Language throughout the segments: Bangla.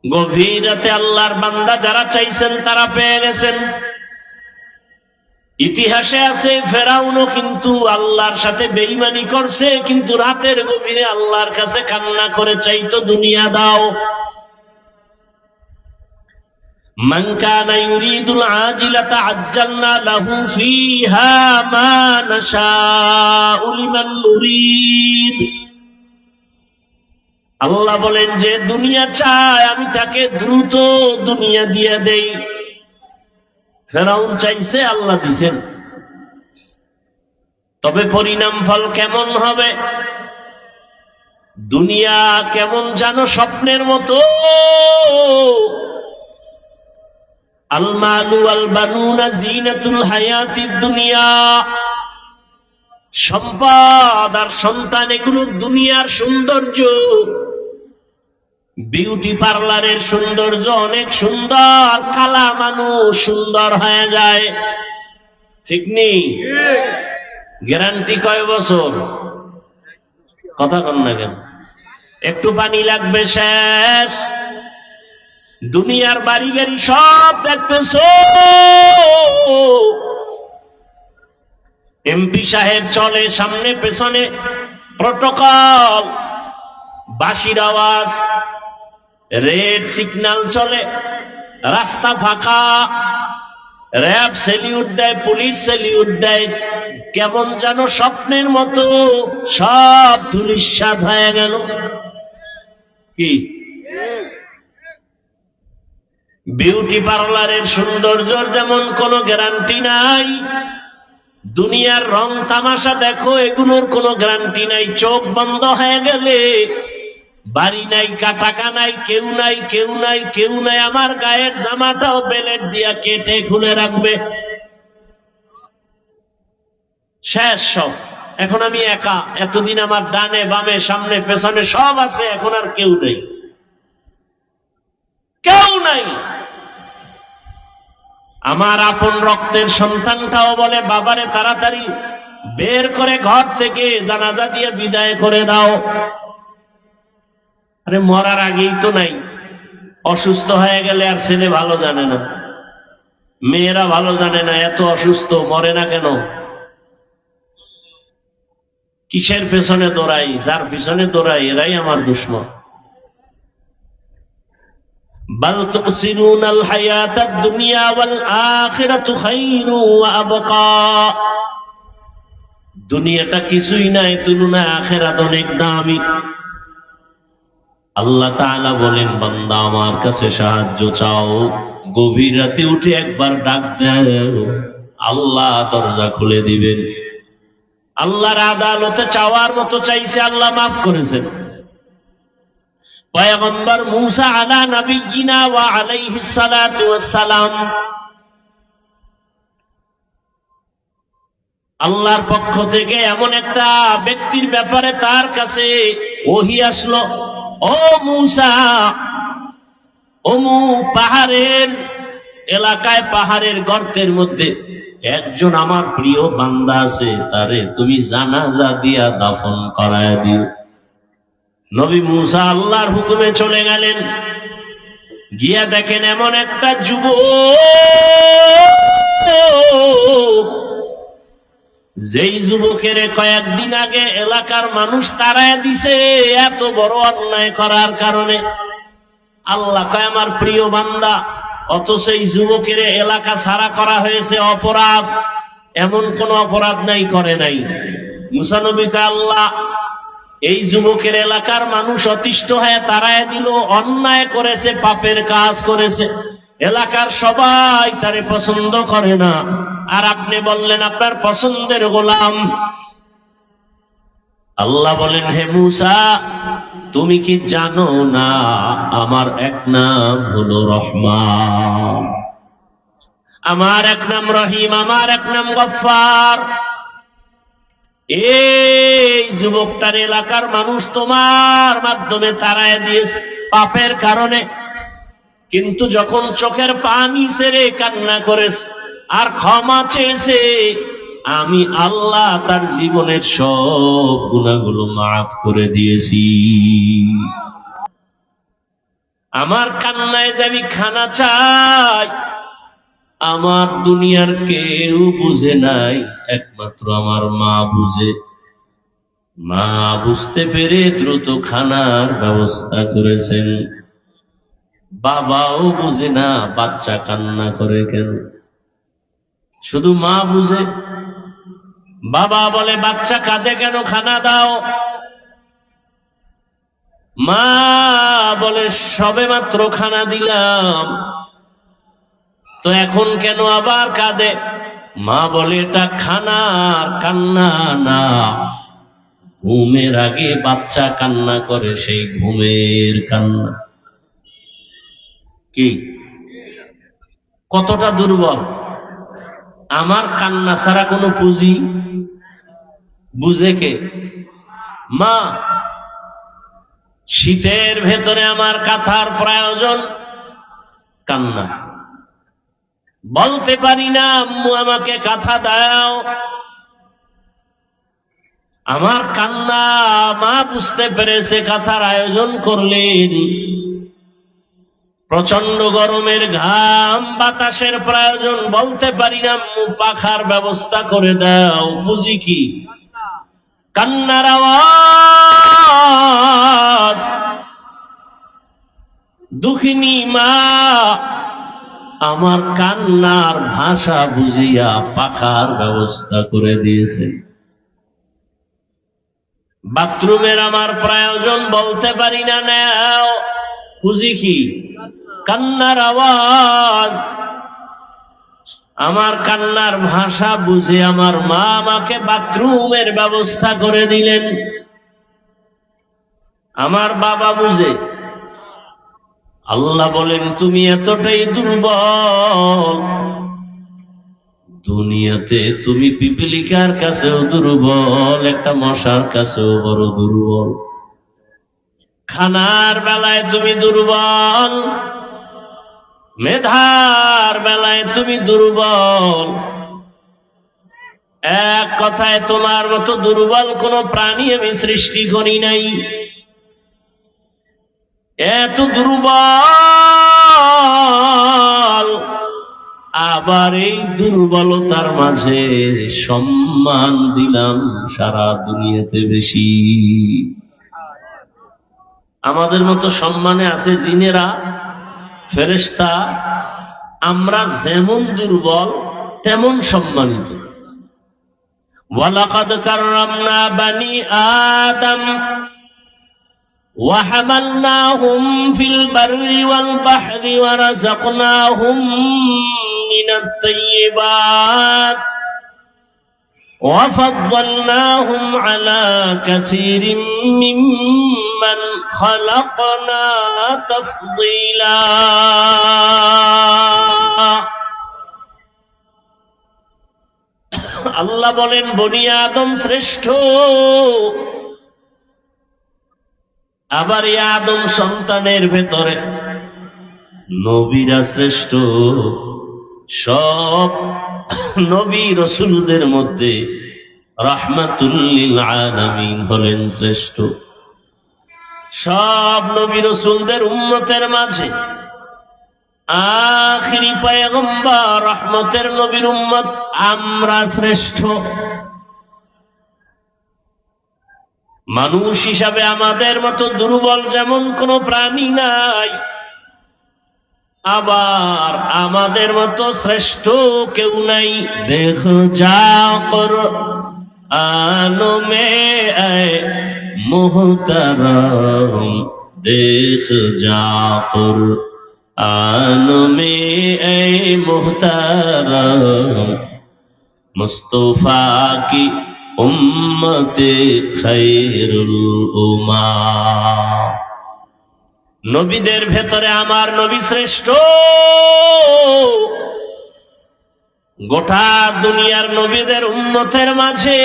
গভীর রাতে আল্লাহর বান্দা যারা চাইছেন তারা পেয়ে গেছেন। ইতিহাসে আছে ফেরাউনও কিন্তু আল্লাহর সাথে বেঈমানি করছে, কিন্তু রাতের গভীরে আল্লাহর কাছে কান্না করে চাইতো দুনিয়া দাও। মান কানা ইউরিদুল আজিলাতা আজ্জালনা লাহু ফিহা মা নাশাউ লিমান নুরিদ। আল্লাহ বলেন যে দুনিয়া চায় আমি তাকে দ্রুত দুনিয়া দিয়ে দেই। ফেরাউন চাইছে, আল্লাহ দিছেন। তবে পরিণাম ফল কেমন হবে? দুনিয়া কেমন জানো স্বপ্নের মতো। আল মালু ওয়াল বানুনা জিনাতুল হায়াতিদ দুনিয়া। সম্পদ আর সন্তান এগুলো দুনিয়ার সৌন্দর্য। বিউটি পার্লারের সৌন্দর্য অনেক সুন্দর, কালা মানুষ সুন্দর হয়ে যায়, ঠিক নেই? গ্যারান্টি কয় বছর? কথা কন না কেন? একটু পানি লাগবে শেষ। দুনিয়ার বাড়ি গাড়ি সব দেখতেছ, এমপি সাহেব চলে সামনে পেছনে, প্রটোকল, বাঁশির আওয়াজ, রেড সিগন্যাল চলে, রাস্তা ফাঁকা, র্যাব সেলিউট দেয়, পুলিশ সেলিউট দেয়। কেমন যেন স্বপ্নের মতো সব ধূলিসাৎ হয়ে গেল। কি বিউটি পার্লারের সৌন্দর্যের যেমন কোনো গ্যারান্টি নাই, দুনিয়ার রং তামাশা দেখো এগুলোর কোনো গ্যারান্টি নাই। চোখ বন্ধ হয়ে গেলে বাড়ি নাই, টাকা নাই, কেউ নাই, কেউ নাই, কেউ নাই। আমার গায়ের জামাটাও বেলেট দিয়া কেটে খুলে রাখবে, শেষ সব। এখন আমি একা। এতদিন আমার ডানে বামে সামনে পেছনে সব আছে, এখন আর কেউ নেই, কেউ নাই। আমার আপন রক্তের সন্তানটাও বলে বাবারে তাড়াতাড়ি বের করে ঘর থেকে জানাজা দিয়ে বিদায় করে দাও। আরে মরার আগেই তো নাই। অসুস্থ হয়ে গেলে আর ছেলে ভালো জানে না, মেয়েরা ভালো জানে না, এত অসুস্থ মরে না কেন? কিসের পেছনে দৌড়াই? যার পিছনে দৌড়াই এরাই আমার দুশমন। বাল তুসিরুনাল হায়াতাদ দুনিয়া ওয়াল আখিরাতু খায়রু ওয়া আবকা। দুনিয়াটা কিছুই নাই, তুলনায় আখিরাত অনেক দামি। আল্লাহ তাআলা বলেন বান্দা আমার কাছে সাহায্য চাও, গভীর রাতে উঠে একবার ডাক দাও, আল্লাহ দরজা খুলে দিবেন। আল্লাহর আদালতে চাওয়ার মতো চাইছে, আল্লাহ মাফ করেছেন। পয়গম্বর মূসা আলা নবিয়িনা ওয়া আলাইহিস সালাতু ওয়াস সালাম, আল্লাহর পক্ষ থেকে এমন একটা ব্যক্তির ব্যাপারে তার কাছে ওহী আসলো, ও মূসা, অমুক পাহাড়ের এলাকায় পাহাড়ের গর্তের মধ্যে একজন আমার প্রিয় বান্দা আছে, তারে তুমি জানাজা দিয়া দাফন করায় দিও। নবী মূসা আল্লাহর হুকুমে চলে গেলেন। গিয়া দেখেন এমন একটা যুবক, যেই যুবকের কয়েকদিন আগে এলাকার মানুষ তাড়ায় দিছে এত বড় অন্যায় করার কারণে। আল্লাহ কয় আমার প্রিয় বান্দা, অথচ এই যুবকের এলাকা ছাড়া করা হয়েছে অপরাধ। এমন কোন অপরাধ নাই, করে নাই। মূসা নবী কয় আল্লাহ এই যুবকের এলাকার মানুষ অতিষ্ঠ হয়ে তাড়ায় দিল, অন্যায় করেছে, পাপের কাজ করেছে, এলাকার সবাই তারে পছন্দ করে না, আর আপনি বললেন আপনার পছন্দের গোলাম। আল্লাহ বলেন হে মূসা, তুমি কি জানো না আমার এক নাম হলো রহমান, আমার এক নাম রহিম, আমার এক নাম গফফার। এই যুবকটার এলাকার মানুষ তোমার মাধ্যমে তাড়ায় দিয়েছে পাপের কারণে, কিন্তু যখন চোখের পানি ছেড়ে কান্না করেছে আর ক্ষমা চেয়েছে, আমি আল্লাহ তার জীবনের সব গুনাহগুলো মাফ করে দিয়েছি। আমার কান্নায় যে আমি খানা চাই, আমার দুনিয়ার কেউ বুঝে নাই, একমাত্র আমার মা বুঝে। মা বুঝতে পেরে দ্রুত খানার ব্যবস্থা করেছেন। বাবাও বুঝে না বাচ্চা কান্না করে কেন, শুধু মা বুঝে। বাবা বলে বাচ্চা কাঁদে কেন, খানা দাও। মা বলে সবেমাত্র খানা দিলাম, তো এখন কেন আবার কাঁদে? মা বলে এটা খানার কান্না না, ঘুমের আগে বাচ্চা কান্না করে, সেই ঘুমের কান্না। কি কতটা দুর্বল! আমার কান্না ছাড়া কোনো পুঁজি বুঝে কে? মা। শীতের ভেতরে আমার কাঁথার প্রয়োজন, কান্না। বলতে পারি না আম্মু আমাকে কাঁথা দাও, আমার কান্না। মা বুঝতে পেরেছে, কাঁথার আয়োজন করলেন। প্রচন্ড গরমের ঘাম, বাতাসের প্রয়োজন, বলতে পারি না আম্মু পাখার ব্যবস্থা করে দাও। বুঝি কি? কান্নার আওয়াজ। দুঃখিনী মা আমার কান্নার ভাষা বুঝিয়া পাখার ব্যবস্থা করে দিয়েছেন। বাথরুমের আমার প্রয়োজন, বলতে পারি না, নাও। বুঝি কি? কান্নার আওয়াজ। আমার কান্নার ভাষা বুঝে আমার মা আমাকে বাথরুমের ব্যবস্থা করে দিলেন। আমার বাবা বুঝে। আল্লাহ বলেন তুমি এতটাই দুর্বল, দুনিয়াতে তুমি পিপিলিকার কাছেও দুর্বল, একটা মশার কাছেও বড় দুর্বল। খানার বেলায় তুমি দুর্বল, মেধার বেলায় তুমি দুর্বল। এক কথায় তোমার মতো দুর্বল কোন প্রাণী আমি সৃষ্টি করি নাই। এত দুর্বল, আবার এই দুর্বলতার মাঝে সম্মান দিলাম সারা দুনিয়াতে বেশি। আমাদের মতো সম্মানে আছে জিনেরা, ফেরেশতা। আমরা যেমন দুর্বল তেমন সম্মানিত। ওয়ালাকাদ কাররামনা বানি আদম وحملناهم في البر والبحر ورزقناهم من الطيبات وفضلناهم على كثير ممن خلقنا تفضيلا। আল্লাহ বলেন বনি আদম শ্রেষ্ঠ, আবার এই আদম সন্তানের ভেতরে নবীরা শ্রেষ্ঠ। সব নবী রসুলদের মধ্যে রাহমাতুল লিল আলামিন হলেন শ্রেষ্ঠ। সব নবী রসুলদের উম্মতের মাঝে আখিরি পয়গম্বর রহমতের নবীর উম্মত আমরা শ্রেষ্ঠ। মানুষ হিসাবে আমাদের মতো দুর্বল যেমন কোন প্রাণী নাই, আবার আমাদের মতো শ্রেষ্ঠ কেউ নাই। দেখো যাও কুরআন মে আয়ে মুহতারাম, দেখ যাও কুরআন মে আয়ে মুহতারাম, মুস্তাফা কি উম্মতে খায়রুল উম্মাহ। নবীদের ভেতরে আমার নবী শ্রেষ্ঠ। গোটা দুনিয়ার নবীদের উম্মতের মাঝে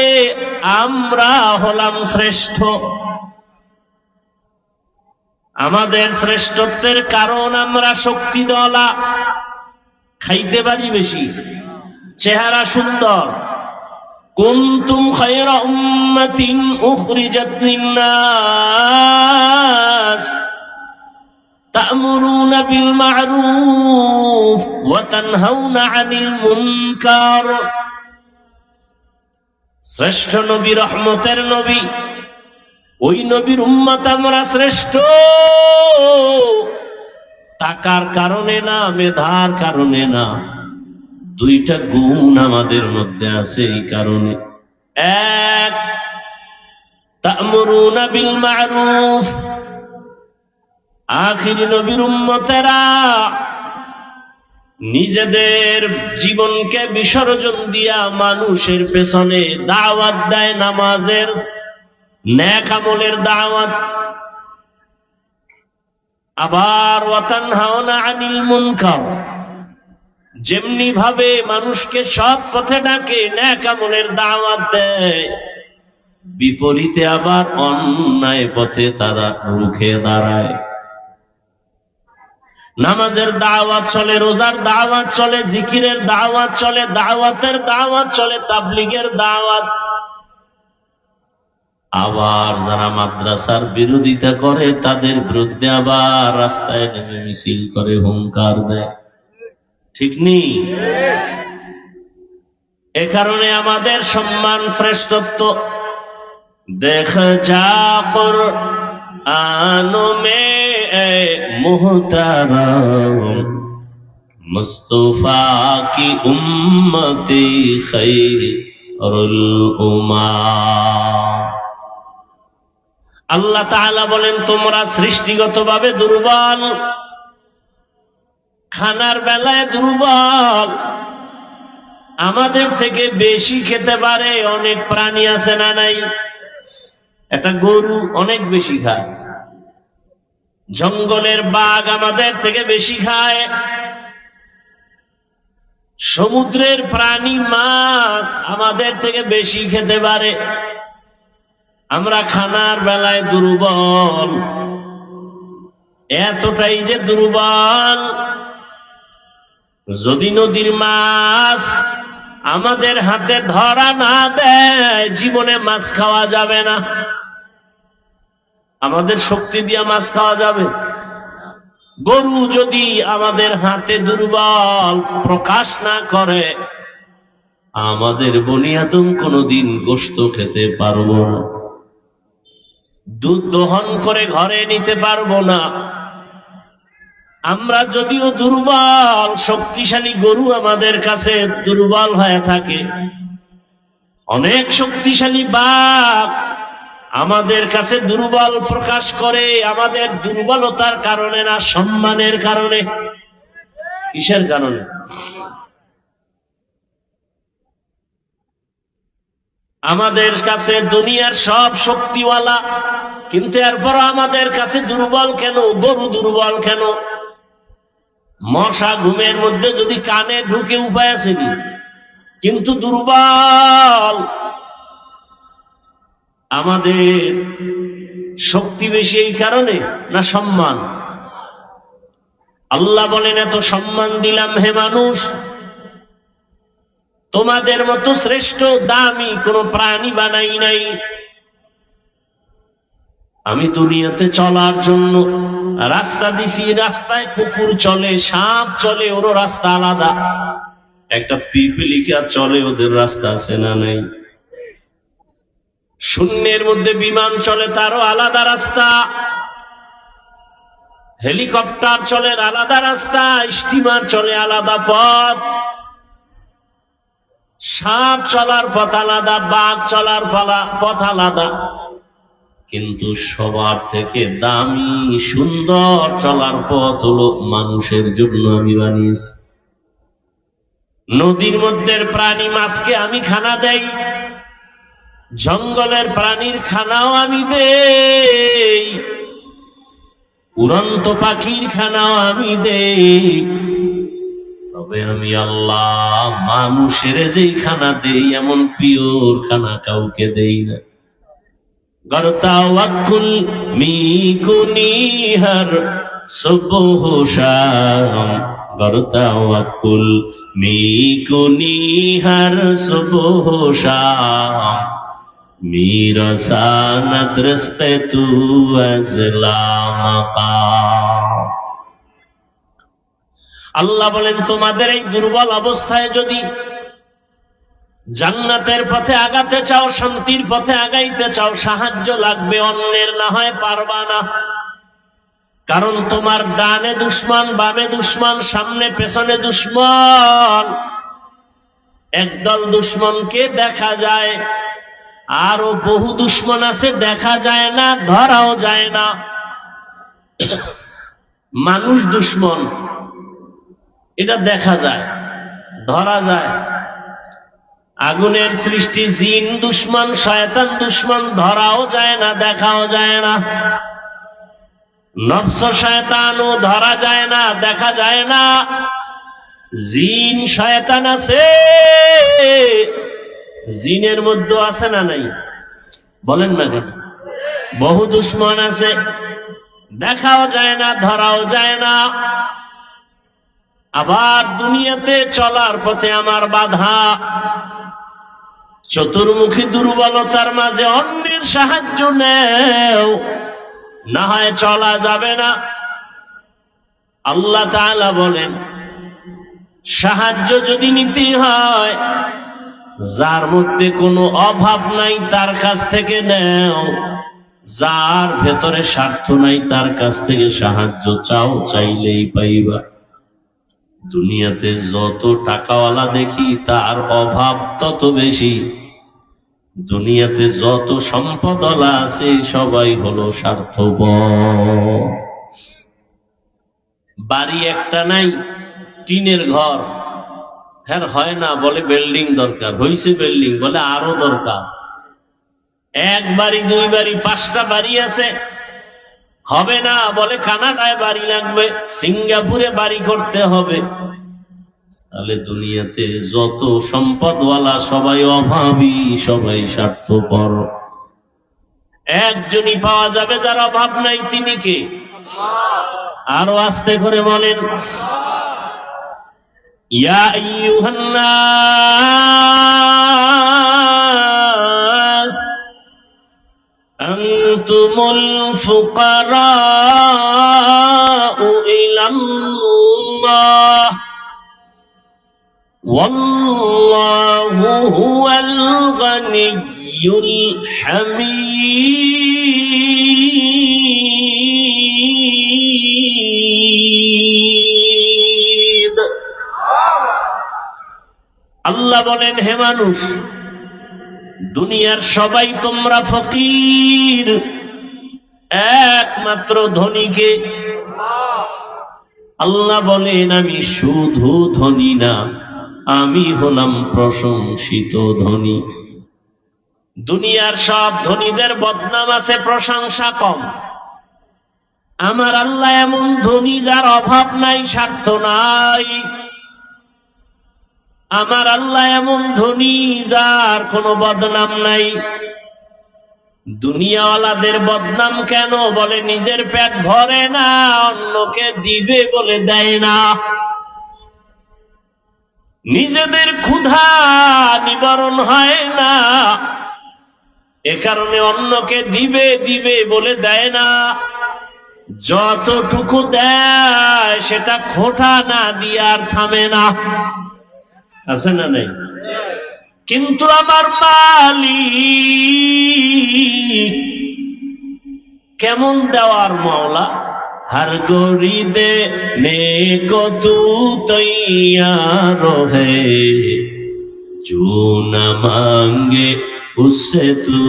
আমরা হলাম শ্রেষ্ঠ। আমাদের শ্রেষ্ঠত্বের কারণ আমরা শক্তিধলা, খাইতে পারি বেশি, চেহারা সুন্দর। কুনতুম খায়রা উম্মাতিন উখরিজাত লিন-নাস তা'মুরুনা বিল মা'রুফ ওয়া তানহাউনা আনিল মুনকার। শ্রেষ্ঠ নবী, রহমতের নবী, ওই নবীর উম্মত আমরা শ্রেষ্ঠ টাকার কারণে না, মেধার কারণে না, দুইটা গুণ আমাদের মধ্যে আছে এই কারণে। এক, তা'মুরুনা বিল মা'রুফ, আখির নবীর উম্মতেরা নিজেদের জীবনকে বিসর্জন দিয়া মানুষের পেছনে দাওয়াত দেয়, নামাজের, নেক আমলের দাওয়াত। আবার ওয়া তানহাউনা আনিল মুনকার, যেমনি ভাবে মানুষকে সৎ পথে ডাকে, নেক আমলের দাওয়াত দেয়, বিপরীতে আবার অন্যায় পথে তারা রুখে দাঁড়ায়। নামাজের দাওয়াত চলে, রোজার দাওয়াত চলে, জিকিরের দাওয়াত চলে, দাওয়াতের দাওয়াত চলে, তাবলীগের দাওয়াত। আবার যারা মাদ্রাসার বিরোধিতা করে তাদের বিরুদ্ধে আবার রাস্তায় নেমে মিছিল করে, হুঙ্কার দেয়। ঠিক নেই? এ কারণে আমাদের সম্মান, শ্রেষ্ঠত্ব দেখ যা কুরআনো মে মুহতারাম মুস্তাফা কি উম্মতি খায়রুল উম্মাহ। আল্লাহ তাআলা বলেন, তোমরা সৃষ্টিগতভাবে দুর্বল, খানার বেলায় দুর্বল। আমাদের থেকে বেশি খেতে পারে অনেক প্রাণী আছে না নাই? একটা গরু অনেক বেশি খায়, জঙ্গলের বাঘ আমাদের থেকে বেশি খায়, সমুদ্রের প্রাণী মাছ আমাদের থেকে বেশি খেতে পারে। আমরা খানার বেলায় দুর্বল, এতটাই যে দুর্বল, যদি নদীর মাছ আমাদের হাতে ধরা না দেয় জীবনে মাছ খাওয়া যাবে না। আমাদের শক্তি দিয়ে মাছ খাওয়া যাবে? গরু যদি আমাদের হাতে দুর্বল প্রকাশ না করে, আমাদের বনি আদম কোনোদিন গোশত খেতে পারবো না, দুধ দহন করে ঘরে নিতে পারবো না। আমরা যদিও দুর্বল, শক্তিশালী গরু আমাদের কাছে দুর্বল হয়ে থাকে, অনেক শক্তিশালী বাঘ আমাদের কাছে দুর্বল প্রকাশ করে, আমাদের দুর্বলতার কারণে না, সম্মানের কারণে। কিসের কারণে? আমাদের কাছে দুনিয়ার সব শক্তিওয়ালা, কিন্তু এরপর আমাদের কাছে দুর্বল কেন? গরু দুর্বল কেন? মশা ঘুমের মধ্যে যদি কানে ঢুকে উপায় আসেনি, কিন্তু দুর্বল। আমাদের শক্তি বেশি এই কারণে না সম্মান? আল্লাহ বলেন, এত সম্মান দিলাম হে মানুষ, তোমাদের মতো শ্রেষ্ঠ দামি কোন প্রাণী বানাই নাই। আমি দুনিয়াতে চলার জন্য রাস্তা দিছি, রাস্তায় কুকুর চলে, সাপ চলে, ওর রাস্তা আলাদা। একটা পিপিলিকা চলে, ওদের রাস্তা আছে না নাই? শূন্যের মধ্যে বিমান চলে, তারও আলাদা রাস্তা। হেলিকপ্টার চলে, আলাদা রাস্তা। স্টিমার চলে, আলাদা পথ। সাপ চলার পথ আলাদা, বাঘ চলার পথ আলাদা। কিন্তু সবার থেকে দামি সুন্দর চলার পথ হলো মানুষের জন্য আমি বানিয়েছি। নদীর মধ্যে প্রাণী মাছকে আমি খানা দেই, জঙ্গলের প্রাণীর খানাও আমি দেই, উড়ন্ত পাখির খানাও আমি দেই। তবে আমি আল্লাহ মানুষের যেই খানা দেই, এমন পিওর খানা কাউকে দেই না। গরতাওয়াক্কুল মিকুনি হর সুবহ শাম, গরতাওয়াক্কুল মিকুনি হর সুবহ শাম, মেরা সানত রস্তে তু আজলা মাকাম। আল্লাহ বলেন তোমাদের এই দুর্বল অবস্থায় যদি জান্নাতের পথে আগাতে চাও, শান্তির পথে আগাইতে চাও, সাহায্য লাগবে অন্যের, না হয় পারবা না। কারণ তোমার ডানে দুশমন, বামে দুশমন, সামনে পেছনে দুশমন। একদল দুশমনকে দেখা যায়, আরো বহু দুশমন আছে দেখা যায় না, ধরাও যায় না। মানুষ দুশমন এটা দেখা যায়, ধরা যায়। আগুনের সৃষ্টি জিন দুশমন, শয়তান দুশমন, ধরাও যায় না, দেখাও যায় না। নফস শয়তানও ধরা যায় না, দেখা যায় না। জিন শয়তান আছে, জিনের মধ্যে আছে না নাই? বলেন না কেন? বহু দুশমন আছে, দেখাও যায় না, ধরাও যায় না। আবার দুনিয়াতে চলার পথে আমার বাধা, চতুর্মুখী দুর্বলতার মাঝে অন্যের সাহায্য নেও, না হয় চলা যাবে না। আল্লাহ তাআলা বলেন সাহায্য যদি নিতে হয়, যার মধ্যে কোনো অভাব নাই তার কাছ থেকে নেও, যার ভেতরে স্বার্থ নাই তার কাছ থেকে সাহায্য চাও, চাইলেই পাইবা। দুনিয়াতে যত টাকাওয়ালা দেখি তার অভাব তত বেশি। দুনিয়াতে যত সম্পদওয়ালা আছে সবাই হলো স্বার্থপর। বাড়ি একটা নাই, টিনের ঘর, হ্যাঁ হয় না, বলে বিল্ডিং দরকার, হইছে বিল্ডিং, বলে আরো দরকার। এক বাড়ি, দুই বাড়ি, 5টা বাড়ি আছে, হবে না, বলে কানাডায় বাড়ি লাগবে, সিঙ্গাপুরে বাড়ি করতে হবে। তাহলে দুনিয়াতে যত সম্পদওয়ালা সবাই অভাবী, সবাই স্বার্থপর। একজনই পাওয়া যাবে যার অভাব নাই, তিনি কে? আরো আস্তে করে বলেন, ইয়া আইয়ুহান নাস আনতুমুল ফুকারাউ ইলাল্লাহ ওয়াল্লাহু হুয়াল গনিয়্যুল হামিদ। আল্লাহ বলেন, হে মানুষ, দুনিয়ার সবাই তোমরা ফকির, একমাত্র ধনীকে। আল্লাহ বলেন, আমি শুধু ধনী না, আমি হলাম প্রশংসিত ধনী। দুনিয়ার সব ধনীদের বদনাম আছে, প্রশংসা কম। আমার আল্লাহ এমন ধনী যার অভাব নাই, স্বার্থ নাই। আমার আল্লাহ এমন ধনী যার কোনো বদনাম নাই। দুনিয়াওয়ালাদের বদনাম কেন? বলে নিজের পেট ভরে না, অন্যকে দিবে বলে দেয় না। নিজেদের ক্ষুধা নিবারণ হয় না, এ কারণে অন্যকে দিবে দিবে বলে দেয় না। যতটুকু দেয় সেটা খোটা না দিয়ে আর থামে না, আছে না নাই? কিন্তু আমার মালিক কেমন দেওয়ার মওলা, हर गोरी देने को तू तैयार है, जो न मांगे उससे तू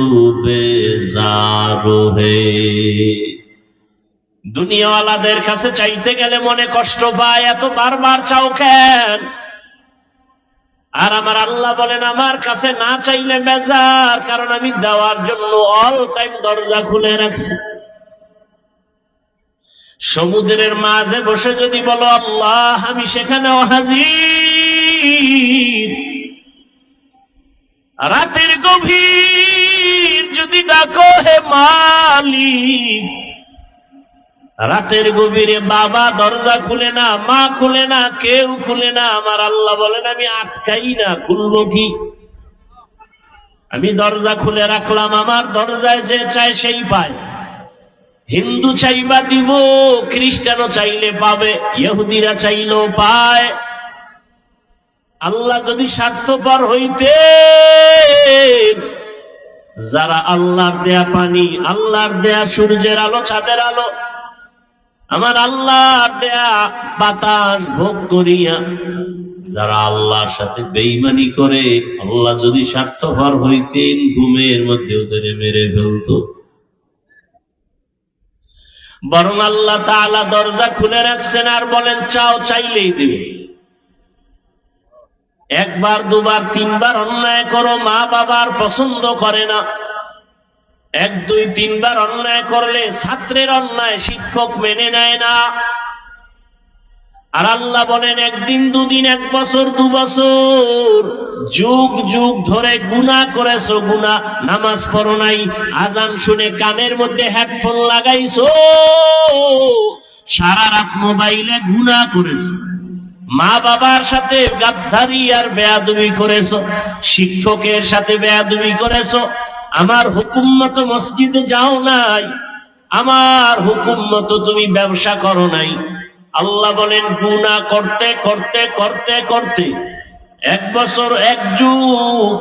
बेजार है। দুনিয়াওয়ালাদের কাছে চাইতে গেলে মনে কষ্ট পায়, এত বারবার চাও কেন? আর আমার আল্লাহ বলেন, আমার কাছে না চাইলে বেজার, কারণ আমি দেওয়ার জন্য অল টাইম দরজা খুলে রাখছি। সমুদ্রের মাঝে বসে যদি বলো আল্লাহ, আমি সেখানেও হাজির। রাতের গভীর যদি ডাকো হে মালিক, রাতের গভীরে বাবা দরজা খুলে না, মা খুলে না, কেউ খুলে না। আমার আল্লাহ বলেন, আমি আটকাই না, খুলবো কি? আমি দরজা খুলে রাখলাম, আমার দরজায় যে চায় সেই পায়। হিন্দু চাইবা দিব, খ্রিস্টানও চাইলে পাবে, ইহুদিরা চাইলেও পায়। আল্লাহ যদি স্বার্থপর হইতে, যারা আল্লাহর দেয়া পানি, আল্লাহর দেয়া সূর্যের আলো, চাঁদের আলো, আমার আল্লাহর দেয়া বাতাস ভোগ করিয়া যারা আল্লাহর সাথে বেঈমানি করে, আল্লাহ যদি স্বার্থপর হইতেন ঘুমের মধ্যে ওদের মেরে ফেলত। বরং আল্লাহ তাআলা দরজা খুলে রাখছেন আর বলেন চাও, চাইলেই দেবে। একবার দুবার তিনবার অন্যায় করো, মা বাবার পছন্দ করে না। এক দুই তিনবার অন্যায় করলে ছাত্রের অন্যায় শিক্ষক মেনে নেয় না। আর আল্লাহ বলেন একদিন দুদিন, এক বছর দু বছর, যুগ যুগ ধরে গুনাহ করেছো, গুনাহ, নামাজ পড়ো নাই, আজান শুনে কানের মধ্যে হেডফোন লাগাইছো, সারা রাত মোবাইলে গুনাহ করেছো, মা বাবার সাথে গাদ্দারি আর বেয়াদবি করেছো, শিক্ষকের সাথে বেয়াদবি করেছো, আমার হুকুম মতো মসজিদে যাও নাই, আমার হুকুম মতো তুমি ব্যবসা করো নাই। আল্লাহ বলেন গুনাহ করতে করতে করতে করতে এক বছর, এক যুগ,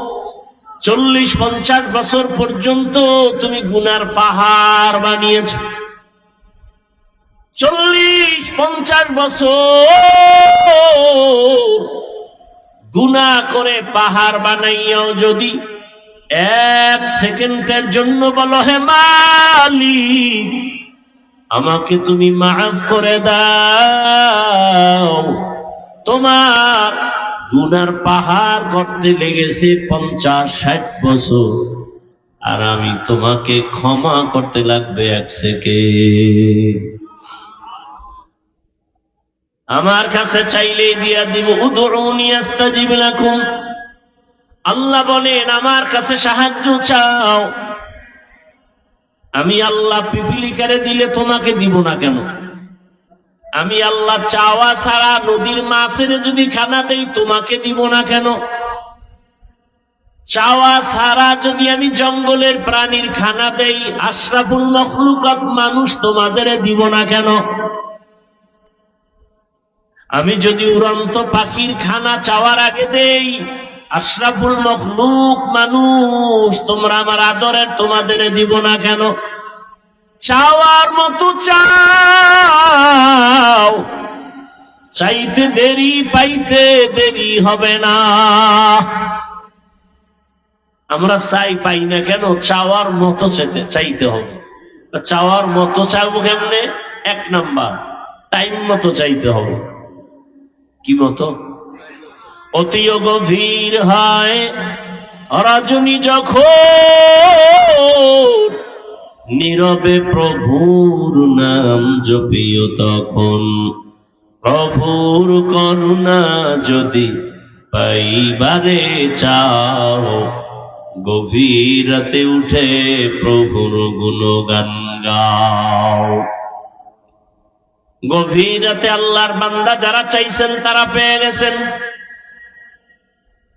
40-50 বছর পর্যন্ত তুমি গুনার পাহাড় বানিয়েছ। 40-50 বছর গুনাহ করে পাহাড় বানাইয়াও যদি এক সেকেন্ডের জন্য বলো হে মালিক আমাকে তুমি মাফ করে দাও, তোমার গুনার পাহাড় করতে লেগেছে 50-60 বছর, আর আমি তোমাকে ক্ষমা করতে লাগবে 1 সেকেন্ড। আমার কাছে চাইলেই দিয়া দিব। উদউনি আস্তাজিব লাকুম, আল্লাহ বলেন আমার কাছে সাহায্য চাও, আমি আল্লাহ পিপিলিকারে দিলে তোমাকে দিব না কেন? আমি আল্লাহ চাওয়া ছাড়া নদীর মাছের যদি খানা দেই তোমাকে দিব না কেন? চাওয়া ছাড়া যদি আমি জঙ্গলের প্রাণীর খানা দেই, আশরাফুল মখলুকাত মানুষ, তোমাদের দিব না কেন? আমি যদি উড়ন্ত পাখির খানা চাওয়ার আগে দেই, আশরাফুল মখলুক মানুষ, তোমরা আমার আদরের, তোমাদের দিব না কেন? চাওয়ার মতো চাও, চাইতে দেরি পাইতে দেরি হবে না। আমরা চাই পাই না কেন? চাওয়ার মতো চাইতে হবে। চাওয়ার মতো চাইবো কেমনে? 1 নাম্বার, টাইম মতো চাইতে হবে। কি মতো? অতিও গভীর হয় রজনী যখন, নীরবে প্রভুর নাম জপিও তখন, প্রভুর করুণা যদি পাইবারে চাও, গভীর রাতে উঠে প্রভুর গুণগান গাও। গভীর রাতে আল্লাহর বান্দা যারা চাইছেন তারা পেয়ে গেছেন।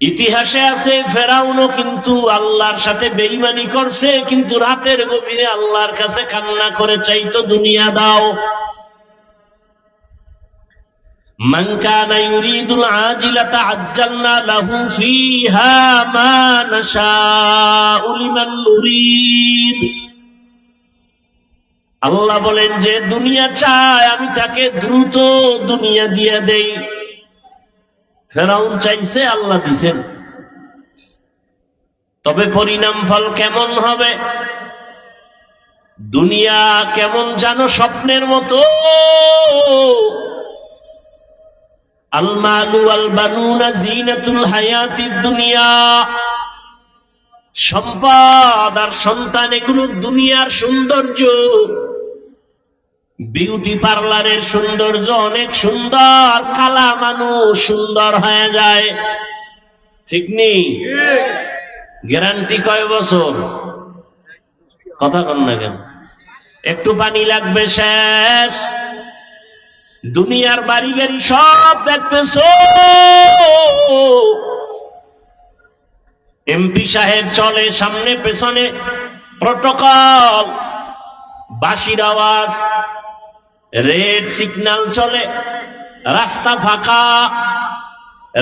ইতিহাসে আছে ফেরাউনও কিন্তু আল্লাহর সাথে বেঈমানি করছে, কিন্তু রাতের গভীরে আল্লাহর কাছে কান্না করে চাইতো দুনিয়া দাও। মান কানা ইউরিদুল আজিলাতা আজ্জালনা লাহু ফিহা মা নাশাউ লিমান নুরিদ। আল্লাহ বলেন যে দুনিয়া চায় আমি তাকে দ্রুত দুনিয়া দিয়ে দেই। ফেরাউন চাইছে, আল্লাহ দিছেন। তবে পরিণাম ফল কেমন হবে? দুনিয়া কেমন জানো স্বপ্নের মতো। আল মালু ওয়াল বানুনা জিনাতুল হায়াতিদ দুনিয়া, সম্পদ আর সন্তান এগুলো দুনিয়ার সৌন্দর্য। বিউটি পার্লারের সৌন্দর্য অনেক সুন্দর, কালা মানুষ সুন্দর হয়ে যায়, ঠিক নেই? গ্যারান্টি কয় বছর? কথা কন না কেন? একটু পানি লাগবে শেষ। দুনিয়ার বাড়ি গাড়ি সব দেখতেছো, এমপি সাহেব চলে সামনে পেছনে, প্রটোকল, বাঁশির আওয়াজ, রেড সিগন্যাল চলে, রাস্তা ফাঁকা,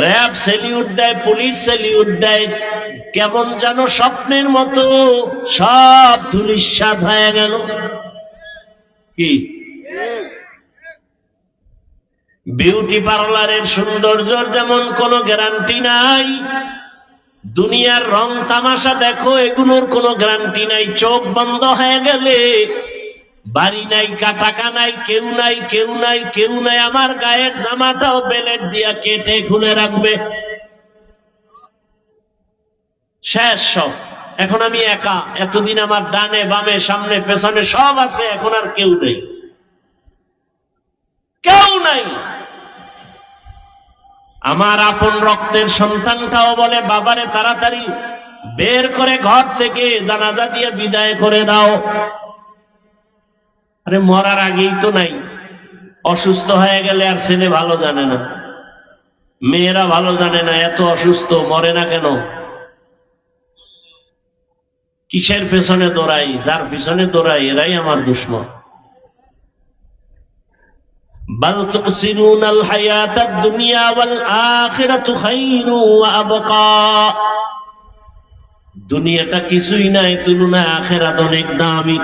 র্যাব সেলিউট দেয়, পুলিশ সেলিউট দেয়, কেমন যেন স্বপ্নের মতো সব ধূলিসাৎ হয়ে গেল। কি বিউটি পার্লারের সৌন্দর্যের যেমন কোনো গ্যারান্টি নাই, দুনিয়ার রং তামাশা দেখো, এগুলোর কোনো গ্যারান্টি নাই। চোখ বন্ধ হয়ে গেলে বাড়ি নাই, টাকা নাই, কেউ নাই, কেউ নাই, কেউ নাই। আমার গায়ের জামাটাও বেলেট দিয়া কেটে খুলে রাখবে, শেষ সব। এখন আমি একা, এতদিন আমার ডানে বামে সামনে পেছনে সব আছে, এখন আর কেউ নেই, কেউ নাই। আমার আপন রক্তের সন্তানটাও বলে, বাবারে তাড়াতাড়ি বের করে ঘর থেকে জানাজা দিয়ে বিদায় করে দাও। আরে মরার আগেই তো নাই। অসুস্থ হয়ে গেলে আর ছেলে ভালো জানে না, মেয়েরা ভালো জানে না, এত অসুস্থ মরে না কেন? কিসের পেছনে দৌড়াই? যার পিছনে দৌড়াই এরাই আমার দুশমন। বাল তুসিরুনাল হায়াতাদ দুনিয়া ওয়াল আখিরাতু খায়রু ওয়া আবকা। দুনিয়াটা কিছুই নাই, তুলনায় আখিরাত অনেক দামি।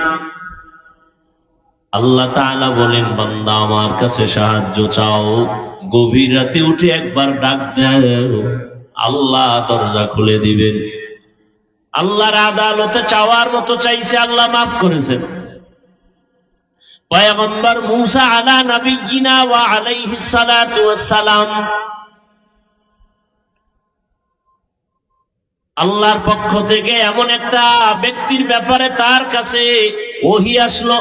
আল্লাহ তাআলা বলেন, বান্দা আমার কাছে সাহায্য চাও, গভীর রাতে উঠে একবার ডাক দাও, আল্লাহ দরজা খুলে দিবেন। আল্লাহর আদালতে চাওয়ার মতো চাইছে, আল্লাহ মাফ করেছেন। পয়গম্বর মূসা আলা নবিয়িনা ওয়া আলাইহিস সালাতু ওয়াস সালাম, আল্লাহর পক্ষ থেকে এমন একটা ব্যক্তির ব্যাপারে তার কাছে ওহী আসলো,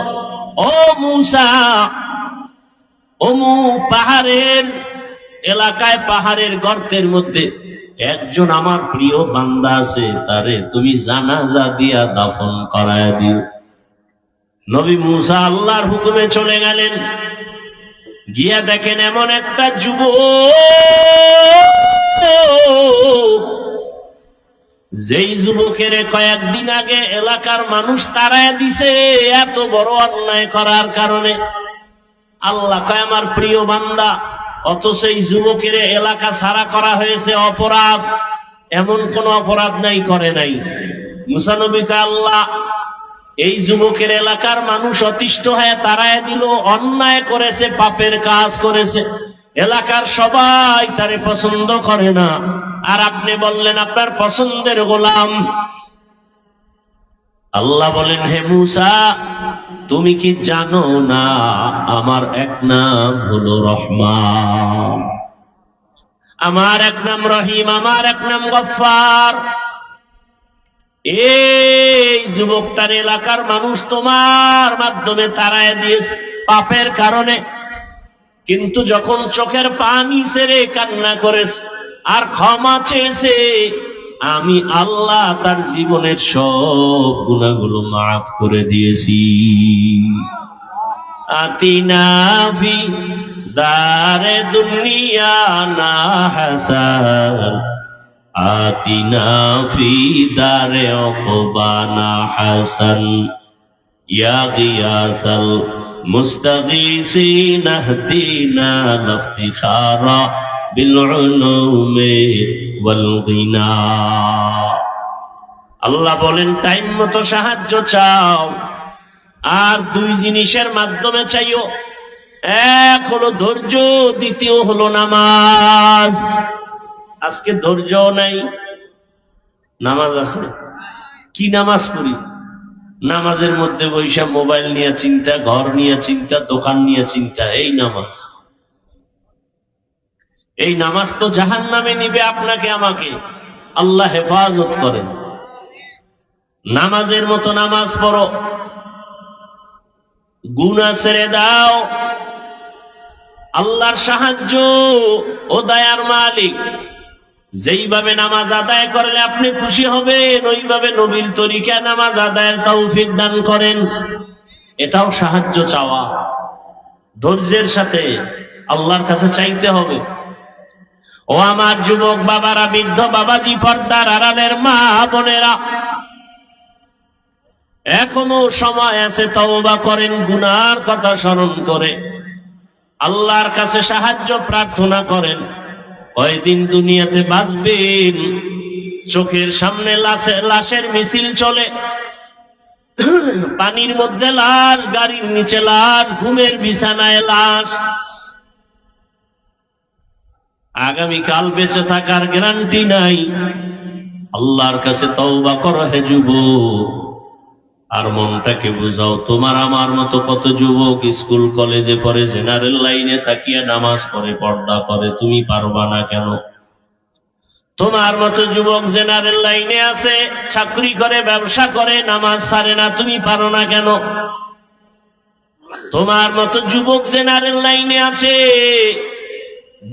ও মূসা, অমুক পাহাড়ের এলাকায়, পাহাড়ের গর্তের মধ্যে একজন আমার প্রিয় বান্দা আছে, তারে তুমি জানাজা দিয়া দাফন করায় দিও। নবী মূসা আল্লাহর হুকুমে চলে গেলেন, গিয়া দেখেন এমন একটা যুবক, যেই যুবকের কয়েকদিন আগে এলাকার মানুষ তাড়ায় দিছে এত বড় অন্যায় করার কারণে। আল্লাহ কয় আমার প্রিয় বান্দা, অথচ এই যুবকের এলাকা ছাড়া করা হয়েছে অপরাধ, এমন কোন অপরাধ নাই, করে নাই। মূসা নবী কয়, আল্লাহ এই যুবকের এলাকার মানুষ অতিষ্ঠ হয়ে তাড়ায় দিল, অন্যায় করেছে, পাপের কাজ করেছে, এলাকার সবাই তারে পছন্দ করে না, আর আপনি বললেন আপনার পছন্দের গোলাম। আল্লাহ বলেন, হে মূসা, তুমি কি জানো না আমার এক নাম হলো রহমান, আমার এক নাম রহিম, আমার এক নাম গফফার। এই যুবকটার এলাকার মানুষ তোমার মাধ্যমে তাড়ায় দিয়েছে পাপের কারণে, কিন্তু যখন চোখের পানি ছেড়ে কান্না করেছে আর ক্ষমা চেয়েছে, আমি আল্লাহ তার জীবনের সব গুনাহগুলো মাফ করে দিয়েছি। আতিনা ফি দারে দুনিয়া না হাসান, আতিনা ফি দারে উকবা না হাসান, ইয়া গিয়াসাল মুস্তাগীসিন আহদিনা লিফতিখারা বিল উলুমি ওয়াল গিনা। আল্লাহ বলেন, টাইম মতো সাহায্য চাও, আর দুই জিনিসের মাধ্যমে চাইও, এক হলো ধৈর্য, দ্বিতীয় হলো নামাজ। আজকে ধৈর্য নাই, নামাজ আছে, কি নামাজ পড়ি? নামাজের মধ্যে বৈশা মোবাইল নিয়ে চিন্তা, ঘর নিয়ে চিন্তা, দোকান নিয়ে চিন্তা। এই নামাজ, এই নামাজ তো জাহান্নামে নিবে আপনাকে আমাকে। আল্লাহ হেফাজত করেন। নামাজের মতো নামাজ পড়ো, গুনাহ ছেড়ে দাও। আল্লাহর সাহায্য ও দয়ার মালিক, যেইভাবে নামাজ আদায় করলে আপনি খুশি হবেন, ওইভাবে নবীর তরিকা নামাজ আদায়ের তৌফিক দান করেন। এটাও সাহায্য চাওয়া, ধৈর্যের সাথে আল্লাহর কাছে চাইতে হবে। ও আমার যুবক বাবারা, বৃদ্ধ বাবাজি, পর্দার আড়ালের মা বোনেরা, এখনো সময় আছে, তওবা করেন, গুনার কথা স্মরণ করে আল্লাহর কাছে সাহায্য প্রার্থনা করেন। কয়দিন দুনিয়াতে বাঁচবেন? চোখের সামনে লাশের মিছিল চলে, পানির মধ্যে লাশ, গাড়ির নিচে লাশ, ঘুমের বিছানায় লাশ। আগামীকাল বেঁচে থাকার গ্যারান্টি নাই। আল্লাহর কাছে তওবা করো হে যুবক, আর মনটাকে বুঝাও। তোমার আমার মতো কত যুবক স্কুল কলেজে পড়ে, জেনারেল লাইনে তাকিয়ে নামাজ পড়ে, পর্দা করে, তুমি পারবা না কেন? তোমার মতো যুবক জেনারেল লাইনে আছে, চাকরি করে, ব্যবসা করে, নামাজ ছাড়ে না, তুমি পারো না কেন? তোমার মতো যুবক জেনারেল লাইনে আছে,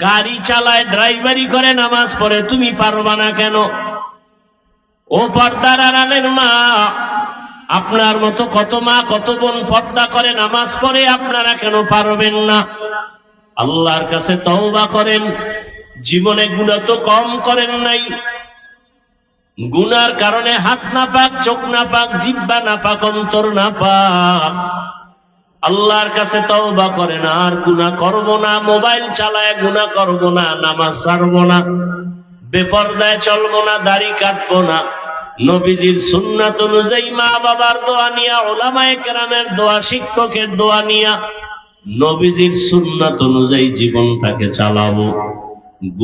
গাড়ি চালায়, ড্রাইভারি করে, নামাজ পড়ে, তুমি পারবা না কেন? ও পর্দার আড়ালের মা, আপনার মতো কত মা কত বোন পর্দা করে, নামাজ পড়ে, আপনারা কেন পারবেন না? আল্লাহর কাছে তওবা করেন। জীবনে গুনাহ তো কম করেন নাই, গুনার কারণে হাত না পাক, চোখ না পাক, জিহ্বা না পাক, অন্তর না পাক। আল্লাহর কাছে তওবা করেন, আর গুনাহ করব না, মোবাইল চালায় গুনাহ করব না, নামাজ ছাড়ব না, বেপরদায় চলব না, দাড়ি কাটব না, নবীজির সুন্নাত অনুযায়ী মা বাবার দোয়া নিয়া, উলামায়ে কেরামের দোয়া, শিক্ষকের দোয়া নিয়া, নবীজির সুন্নাত অনুযায়ী জীবনটাকে চালাবো।